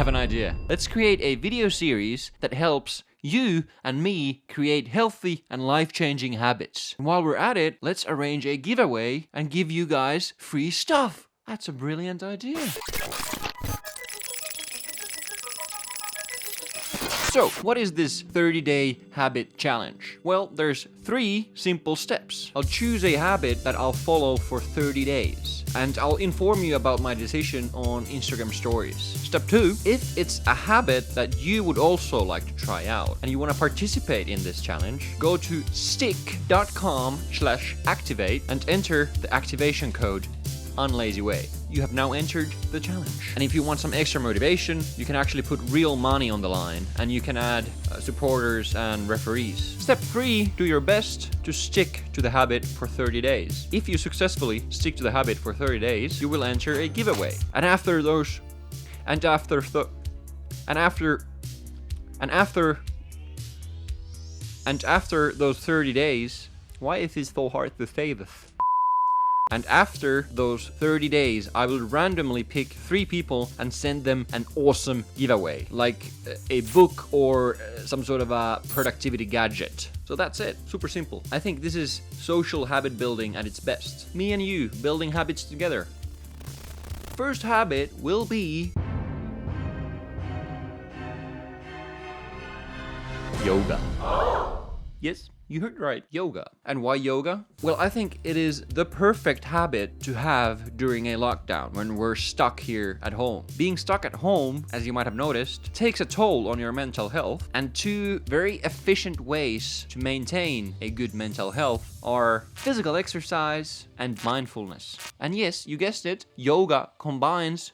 have an idea. Let's create a video series that helps you and me create healthy and life-changing habits. And while we're at it, let's arrange a giveaway and give you guys free stuff. That's a brilliant idea. So, what is this 30-day habit challenge? Well, there's 3 simple steps. I'll choose a habit that I'll follow for 30 days. And I'll inform you about my decision on Instagram stories. Step 2, if it's a habit that you would also like to try out and you want to participate in this challenge, go to stick.com/activate and enter the activation code Unlazy. You have now entered the challenge. And if you want some extra motivation, you can actually put real money on the line and you can add supporters and referees. Step 3, do your best to stick to the habit for 30 days. If you successfully stick to the habit for 30 days, you will enter a giveaway. And after those 30 days, why is it so hard to say this? And after those 30 days, I will randomly pick 3 people and send them an awesome giveaway, like a book or some sort of a productivity gadget. So that's it, super simple. I think this is social habit building at its best. Me and you building habits together. First habit will be yoga. Yes, you heard right, yoga. And why yoga? Well, I think it is the perfect habit to have during a lockdown when we're stuck here at home. Being stuck at home, as you might have noticed, takes a toll on your mental health, and 2 very efficient ways to maintain a good mental health are physical exercise and mindfulness. And yes, you guessed it, yoga combines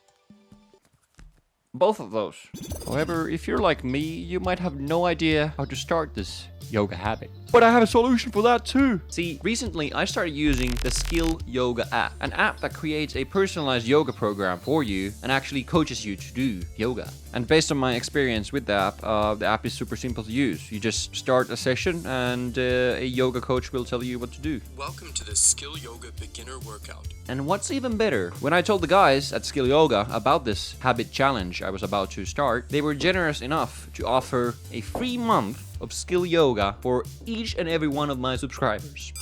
both of those. However, if you're like me, you might have no idea how to start this yoga habit. But I have a solution for that too. See, recently I started using the Skill Yoga app, an app that creates a personalized yoga program for you and actually coaches you to do yoga. And based on my experience with the app is super simple to use. You just start a session and a yoga coach will tell you what to do. Welcome to the Skill Yoga Beginner Workout. And what's even better, when I told the guys at Skill Yoga about this habit challenge I was about to start, they were generous enough to offer a free month of Skill Yoga for each and every one of my subscribers.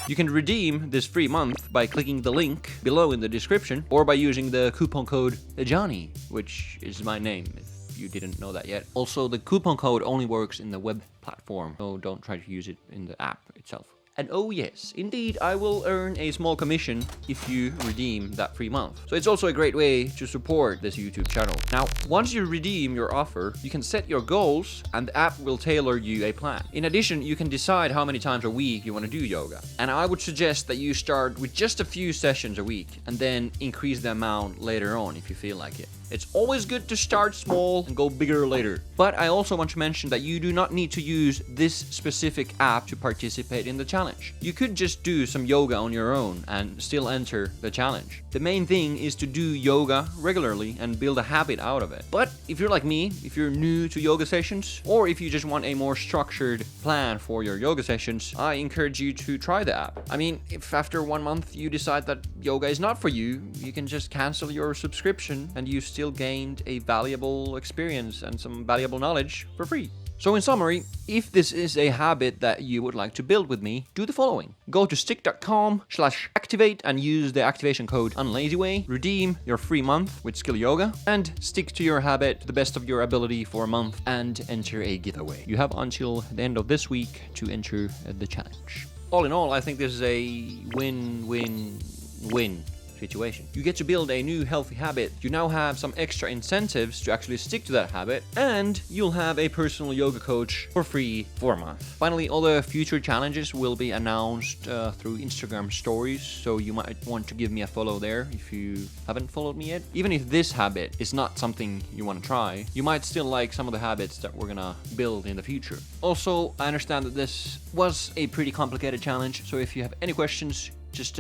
You can redeem this free month by clicking the link below in the description or by using the coupon code Johnny, which is my name if you didn't know that yet. Also, the coupon code only works in the web platform, so don't try to use it in the app itself. And oh yes, indeed, I will earn a small commission if you redeem that free month. So it's also a great way to support this YouTube channel. Now, once you redeem your offer, you can set your goals and the app will tailor you a plan. In addition, you can decide how many times a week you want to do yoga. And I would suggest that you start with just a few sessions a week and then increase the amount later on if you feel like it. It's always good to start small and go bigger later. But I also want to mention that you do not need to use this specific app to participate in the challenge. You could just do some yoga on your own and still enter the challenge. The main thing is to do yoga regularly and build a habit out of it. But if you're like me, if you're new to yoga sessions, or if you just want a more structured plan for your yoga sessions, I encourage you to try the app. I mean, if after 1 month you decide that yoga is not for you, you can just cancel your subscription and you still gained a valuable experience and some valuable knowledge for free. So in summary, if this is a habit that you would like to build with me, do the following. Go to stick.com/activate and use the activation code Unlazy, redeem your free month with Skill Yoga, and stick to your habit to the best of your ability for a month and enter a giveaway. You have until the end of this week to enter the challenge. All in all, I think this is a win-win-win situation. You get to build a new healthy habit, you now have some extra incentives to actually stick to that habit, and you'll have a personal yoga coach for free for a month. Finally, all the future challenges will be announced through Instagram stories, so you might want to give me a follow there if you haven't followed me yet. Even if this habit is not something you want to try, you might still like some of the habits that we're gonna build in the future. Also, I understand that this was a pretty complicated challenge, so if you have any questions, just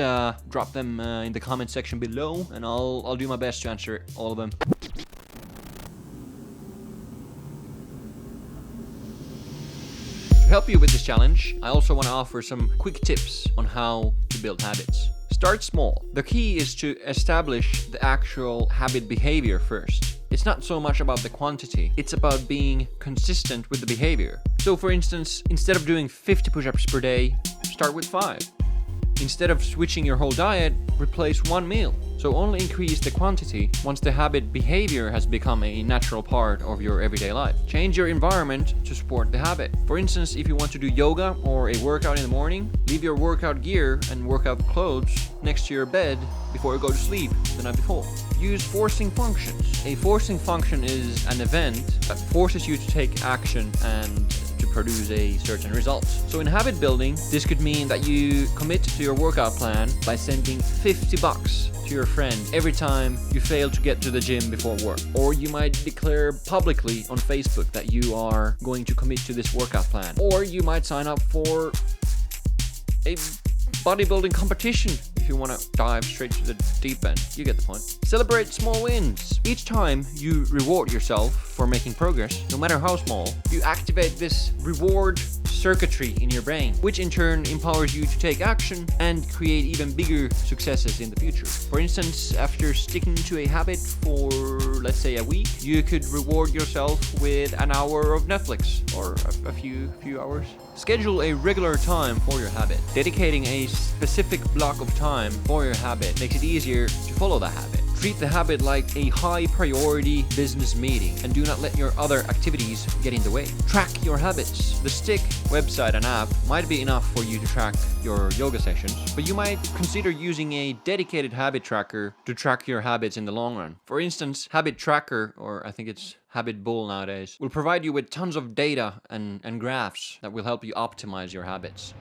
drop them in the comment section below, and I'll do my best to answer all of them. To help you with this challenge, I also want to offer some quick tips on how to build habits. Start small. The key is to establish the actual habit behavior first. It's not so much about the quantity, it's about being consistent with the behavior. So for instance, instead of doing 50 push-ups per day, start with 5. Instead of switching your whole diet, replace one meal. So only increase the quantity once the habit behavior has become a natural part of your everyday life. Change your environment to support the habit. For instance, if you want to do yoga or a workout in the morning, leave your workout gear and workout clothes next to your bed before you go to sleep the night before. Use forcing functions. A forcing function is an event that forces you to take action and to produce a certain result. So in habit building, this could mean that you commit to your workout plan by sending $50 to your friend every time you fail to get to the gym before work. Or you might declare publicly on Facebook that you are going to commit to this workout plan. Or you might sign up for a bodybuilding competition if you want to dive straight to the deep end. You get the point. Celebrate small wins. Each time you reward yourself for making progress, no matter how small, you activate this reward circuitry in your brain, which in turn empowers you to take action and create even bigger successes in the future. For instance, after sticking to a habit for, let's say, a week, you could reward yourself with an hour of Netflix or a few hours. Schedule a regular time for your habit. Dedicating a specific block of time for your habit makes it easier to follow the habit. Treat the habit like a high priority business meeting and do not let your other activities get in the way. Track your habits. The Stick website and app might be enough for you to track your yoga sessions, but you might consider using a dedicated habit tracker to track your habits in the long run. For instance, Habit Tracker, or I think it's Habit Bull nowadays, will provide you with tons of data and graphs that will help you optimize your habits.